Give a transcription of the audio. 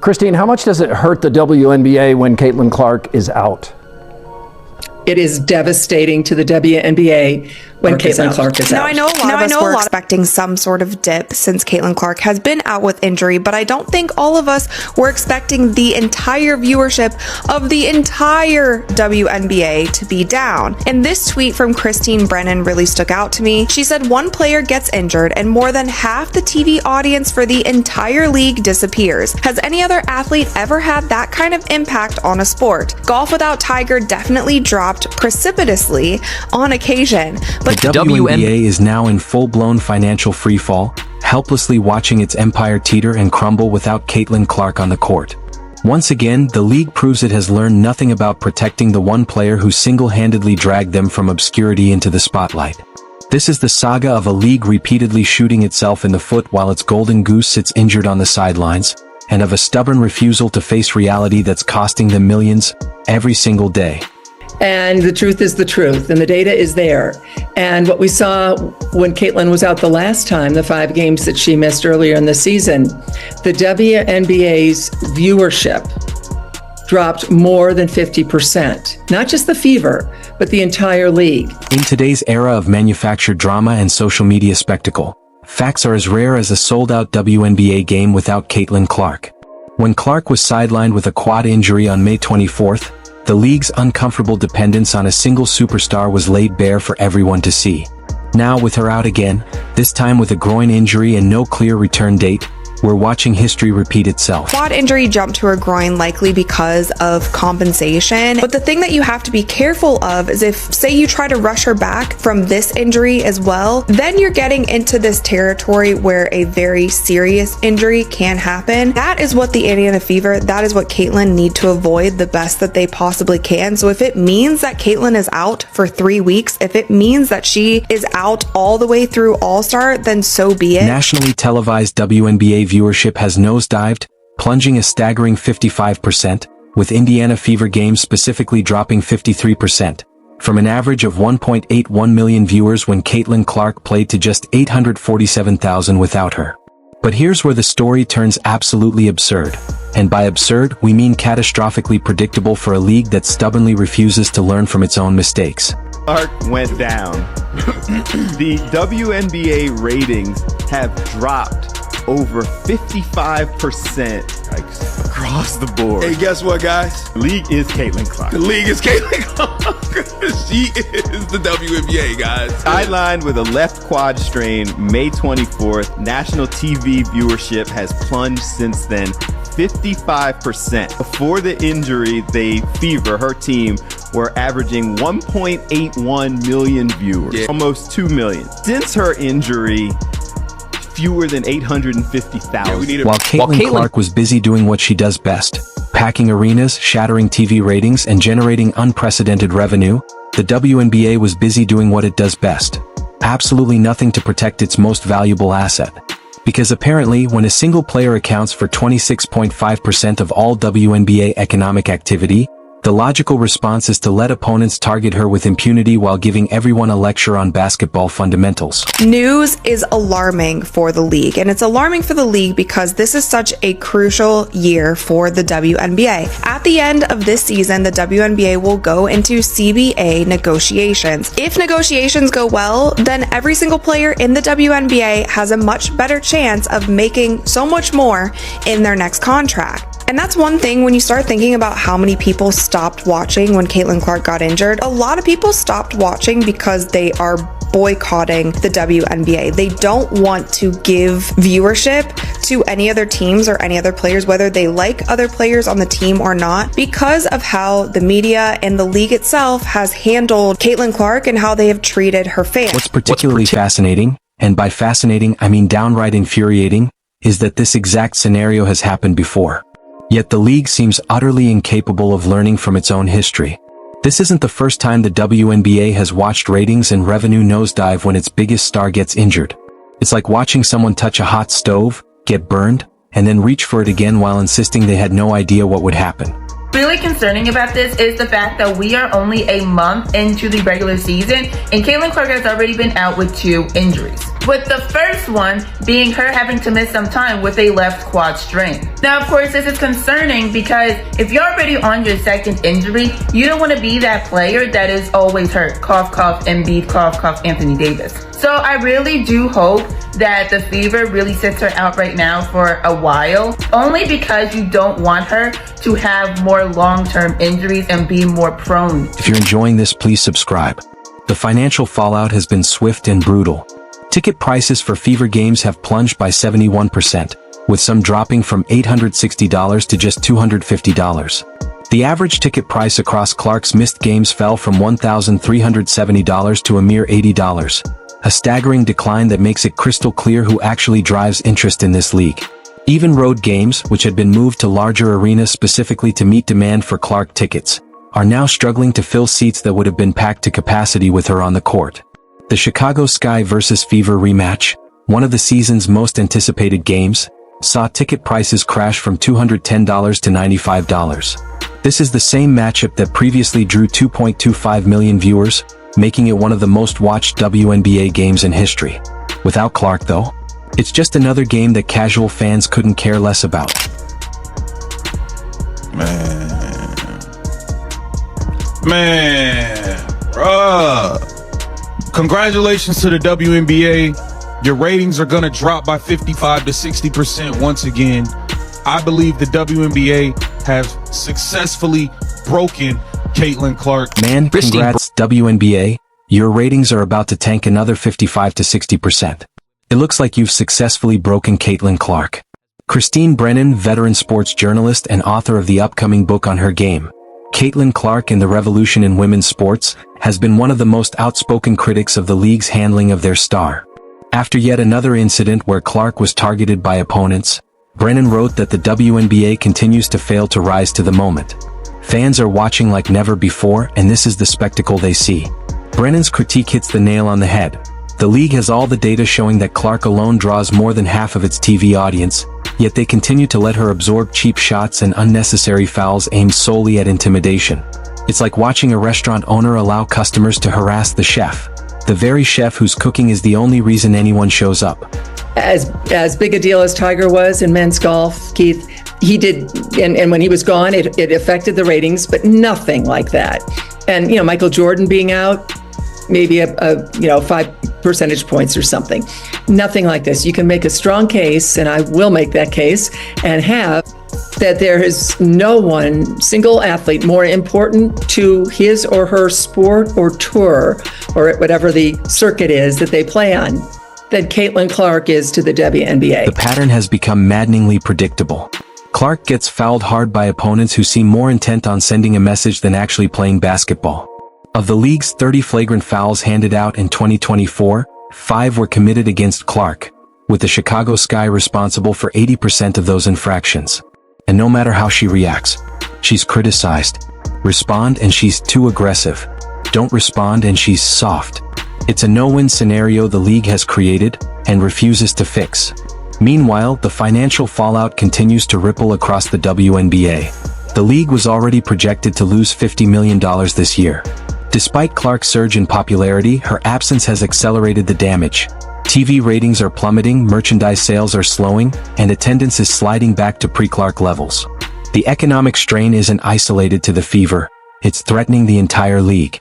Christine, how much does it hurt the WNBA when Caitlin Clark is out? It is devastating to the WNBA when Caitlin Clark is out. Now, I know a lot of us were expecting some sort of dip since Caitlin Clark has been out with injury, but I don't think all of us were expecting the entire viewership of the entire WNBA to be down. And this tweet from Christine Brennan really stuck out to me. She said, one player gets injured and more than half the TV audience for the entire league disappears. Has any other athlete ever had that kind of impact on a sport? Golf without Tiger definitely dropped precipitously on occasion, but the WNBA is now in full-blown financial freefall, helplessly watching its empire teeter and crumble without Caitlin Clark on the court. Once again, the league proves it has learned nothing about protecting the one player who single-handedly dragged them from obscurity into the spotlight. This is the saga of a league repeatedly shooting itself in the foot while its golden goose sits injured on the sidelines, and of a stubborn refusal to face reality that's costing them millions every single day. And the truth is the truth, and the data is there. And what we saw when Caitlin was out the last time, the 5 games that she missed earlier in the season, the WNBA's viewership dropped more than 50%. Not just the Fever, but the entire league. In today's era of manufactured drama and social media spectacle, facts are as rare as a sold-out WNBA game without Caitlin Clark. When Clark was sidelined with a quad injury on May 24th, the league's uncomfortable dependence on a single superstar was laid bare for everyone to see. Now, with her out again, this time with a groin injury and no clear return date, we're watching history repeat itself. Quad injury jumped to her groin likely because of compensation. But the thing that you have to be careful of is if, say, you try to rush her back from this injury as well, then you're getting into this territory where a very serious injury can happen. That is what the Indiana Fever, that is what Caitlin need to avoid the best that they possibly can. So if it means that Caitlin is out for 3 weeks, if it means that she is out all the way through All-Star, then so be it. Nationally televised WNBA viewership has nosedived, plunging a staggering 55%, with Indiana Fever games specifically dropping 53%, from an average of 1.81 million viewers when Caitlin Clark played to just 847,000 without her. But here's where the story turns absolutely absurd. And by absurd, we mean catastrophically predictable for a league that stubbornly refuses to learn from its own mistakes. Clark went down. The WNBA ratings have dropped over 55% across the board. Hey, guess what, guys? The league is Caitlin Clark. The league is Caitlin Clark. She is the WNBA, guys. Sidelined with a left quad strain May 24th, national TV viewership has plunged since then 55%. Before the injury, the Fever, her team, were averaging 1.81 million viewers, almost 2 million. Since her injury, fewer than 850,000. While Caitlin Clark was busy doing what she does best, packing arenas, shattering TV ratings, and generating unprecedented revenue, the WNBA was busy doing what it does best. Absolutely nothing to protect its most valuable asset. Because apparently, when a single player accounts for 26.5% of all WNBA economic activity, the logical response is to let opponents target her with impunity while giving everyone a lecture on basketball fundamentals. News is alarming for the league, and it's alarming for the league because this is such a crucial year for the WNBA. At the end of this season, the WNBA will go into CBA negotiations. If negotiations go well, then every single player in the WNBA has a much better chance of making so much more in their next contract. And that's one thing when you start thinking about how many people stopped watching when Caitlin Clark got injured. A lot of people stopped watching because they are boycotting the WNBA. They don't want to give viewership to any other teams or any other players, whether they like other players on the team or not, because of how the media and the league itself has handled Caitlin Clark and how they have treated her fans. What's particularly fascinating, and by fascinating I mean downright infuriating, is that this exact scenario has happened before. Yet the league seems utterly incapable of learning from its own history. This isn't the first time the WNBA has watched ratings and revenue nosedive when its biggest star gets injured. It's like watching someone touch a hot stove, get burned, and then reach for it again while insisting they had no idea what would happen. Really concerning about this is the fact that we are only a month into the regular season and Caitlin Clark has already been out with 2 injuries. with the first one being her having to miss some time with a left quad strain. Now, of course, this is concerning because if you're already on your second injury, you don't want to be that player that is always hurt. Cough, cough, Embiid, cough, cough, Anthony Davis. So I really do hope that the fever really sits her out right now for a while, only because you don't want her to have more long-term injuries and be more prone. If you're enjoying this, please subscribe. The financial fallout has been swift and brutal. Ticket prices for Fever games have plunged by 71%, with some dropping from $860 to just $250. The average ticket price across Clark's missed games fell from $1,370 to a mere $80. A staggering decline that makes it crystal clear who actually drives interest in this league. Even road games, which had been moved to larger arenas specifically to meet demand for Clark tickets, are now struggling to fill seats that would have been packed to capacity with her on the court. The Chicago Sky vs. Fever rematch, one of the season's most anticipated games, saw ticket prices crash from $210 to $95. This is the same matchup that previously drew 2.25 million viewers, making it one of the most watched WNBA games in history. Without Clark, though, it's just another game that casual fans couldn't care less about. Man, bruh. Congratulations to the WNBA. Your ratings are gonna drop by 55 to 60% once again. I believe the WNBA have successfully broken Caitlin Clark. Man, congrats WNBA. Your ratings are about to tank another 55 to 60%. It looks like you've successfully broken Caitlin Clark. Christine Brennan, veteran sports journalist and author of the upcoming book on her game, Caitlin Clark and the Revolution in Women's Sports, has been one of the most outspoken critics of the league's handling of their star. After yet another incident where Clark was targeted by opponents, Brennan wrote that the WNBA continues to fail to rise to the moment. Fans are watching like never before, and this is the spectacle they see. Brennan's critique hits the nail on the head. The league has all the data showing that Clark alone draws more than half of its TV audience, yet they continue to let her absorb cheap shots and unnecessary fouls aimed solely at intimidation. It's like watching a restaurant owner allow customers to harass the chef, the very chef whose cooking is the only reason anyone shows up. As big a deal as Tiger was in men's golf, Keith, he did, and when he was gone, it affected the ratings, but nothing like that. And, Michael Jordan being out, maybe a 5 percentage points or something. Nothing like this. You can make a strong case, and I will make that case, and have that there is no one single athlete more important to his or her sport or tour or whatever the circuit is that they play on than Caitlin Clark is to the WNBA. The pattern has become maddeningly predictable. Clark gets fouled hard by opponents who seem more intent on sending a message than actually playing basketball. Of the league's 30 flagrant fouls handed out in 2024, 5 were committed against Clark, with the Chicago Sky responsible for 80% of those infractions. And no matter how she reacts, she's criticized. Respond and she's too aggressive. Don't respond and she's soft. It's a no-win scenario the league has created and refuses to fix. Meanwhile, the financial fallout continues to ripple across the WNBA. The league was already projected to lose $50 million this year. Despite Clark's surge in popularity, her absence has accelerated the damage. TV ratings are plummeting, merchandise sales are slowing, and attendance is sliding back to pre-Clark levels. The economic strain isn't isolated to the Fever, it's threatening the entire league.